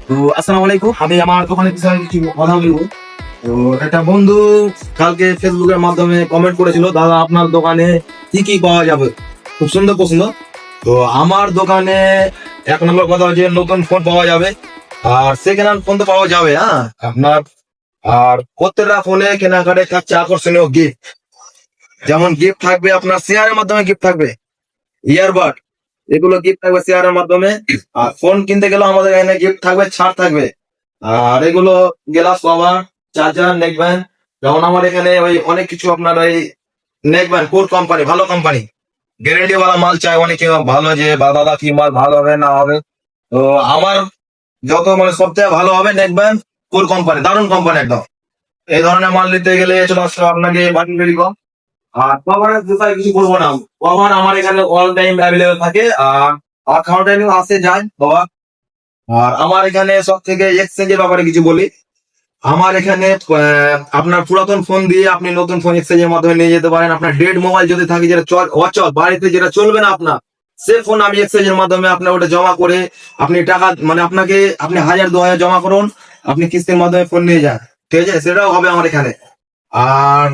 তো আসসালামু আলাইকুম, আমি আমার দোকানের বিষয়ে কিছু কথা বলবো। তো একটা বন্ধু কালকে ফেসবুকের মাধ্যমে কমেন্ট করেছিল, দাদা আপনার দোকানে কি কি পাওয়া যাবে। খুব সুন্দর প্রশ্ন। তো আমার দোকানে এক নম্বর কথা হচ্ছে নতুন ফোন পাওয়া যাবে, আর সেকেন্ড হ্যান্ড ফোন তো পাওয়া যাবে। হ্যাঁ, আপনার আর প্রত্যেকটা ফোনে কেনাকাটায় থাকছে আকর্ষণীয় গিফট। যেমন গিফট থাকবে আপনার শেয়ারের মাধ্যমে, গিফট থাকবে ইয়ারবাড, এগুলো গিফট থাকবে শেয়ারের মাধ্যমে। আর ফোন কিনতে গেলেও আমাদের এখানে গিফট থাকবে, ছাড় থাকবে। আর এগুলো glass cover, charger, neck band. যেমন আমার এখানে ওই অনেক কিছু আপনার ওই নেক ব্যান্ড কোর কোম্পানি, ভালো কোম্পানি, গ্যারেন্টি ওয়ালা মাল চাই অনেকে, ভালো যে বা দাদা কি মাল ভালো হবে না হবে। তো আমার যত মানে সবথেকে ভালো হবে নেক ব্যান্ড কোর কোম্পানি, দারুণ কোম্পানি একদম। এই ধরনের মাল নিতে গেলে চলে আসতে হবে আপনাকে বাটন রেডি। আর কভারের বিষয়ে কিছু বলবো না, কভার আমার এখানে অল টাইম অ্যাভেলেবল থাকে। আর আমার কাউন্টার আসে যায় বাবা। আর আমার এখানে সব থেকে এক্সচেঞ্জের ব্যাপারে কিছু বলি। আমার এখানে আপনার পুরাতন ফোন দিয়ে আপনি নতুন ফোন এক্সচেঞ্জের মাধ্যমে নিয়ে যেতে পারেন। আপনার ডেড মোবাইল যদি থাকে, যেটা অচল, বাড়িতে যেটা চলবে না আপনার, সে ফোন আমি এক্সচেঞ্জের মাধ্যমে আপনার ওটা জমা করে আপনি টাকা মানে আপনাকে আপনি 1000 2000 জমা করুন, আপনি কিস্তির মাধ্যমে ফোন নিয়ে যান, ঠিক আছে, সেটাও হবে আমার এখানে। আর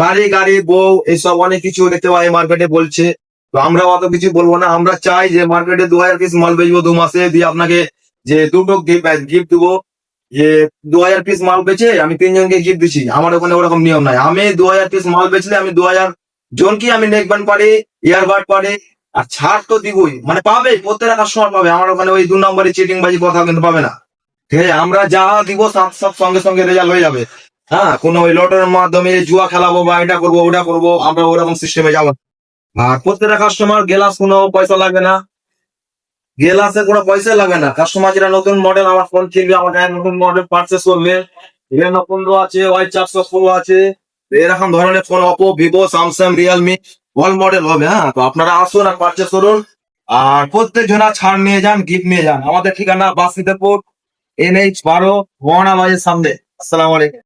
বাড়ি গাড়ি বউ এইসব অনেক কিছু দেখতে পাই মার্কেটে বলছে। তো আমরা অত কিছু বলবো না, আমরা চাই যে মার্কেটে 2000 পিস মাল বেচবো 2 মাসে, দিয়ে আপনাকে যে দুটো গিফট দেবো। যে 2000 পিস মাল বেচে আমি 3জনকে গিফট দিচ্ছি, আমার ওখানে ওরকম নিয়ম নাই। আমি 2000 পিস মাল বেচলে আমি 2000 জনকে আমি নেকব্যান্ড পারি, ইয়ারবাড পারি। আর ছাড় তো দিবই, মানে পাবে, প্রত্যেকটা কাস্টমার পাবে। আমার ওখানে ওই 2 নম্বরে চিটিং বাজি কথা কিন্তু পাবে না, ঠিক আছে। আমরা যা দিব সব সব সঙ্গে সঙ্গে রেজাল্ট হয়ে যাবে। হ্যাঁ, কোনো ওই লটের মাধ্যমে জুয়া খেলাবো বা এটা করবো ওটা করবো, আমরা ওরকম সিস্টেমে যাবো না। আর প্রত্যেকটা কাস্টমার গ্লাস কোনো পয়সা লাগবে না, গ্লাসে কোনো পয়সা লাগবে না। কাস্টমার যেটা নতুন মডেল আমার ফোন কিনবে, আমার কাছে নতুন মডেল পারচেস করবে, রেনো 15 আছে, Y400 Pro আছে, এরকম ধরনের phone Oppo, Vivo, Samsung, Realme all model হবে। হ্যাঁ, তো আপনারা আসুন আর পারচেস করুন। আর প্রত্যেক জনা ছাড় নিয়ে যান, গিফট নিয়ে যান। আমাদের ঠিকানা বাসিদেপুর, NH 12, মোহনা বাজার সামনে। আসসালামু আলাইকুম।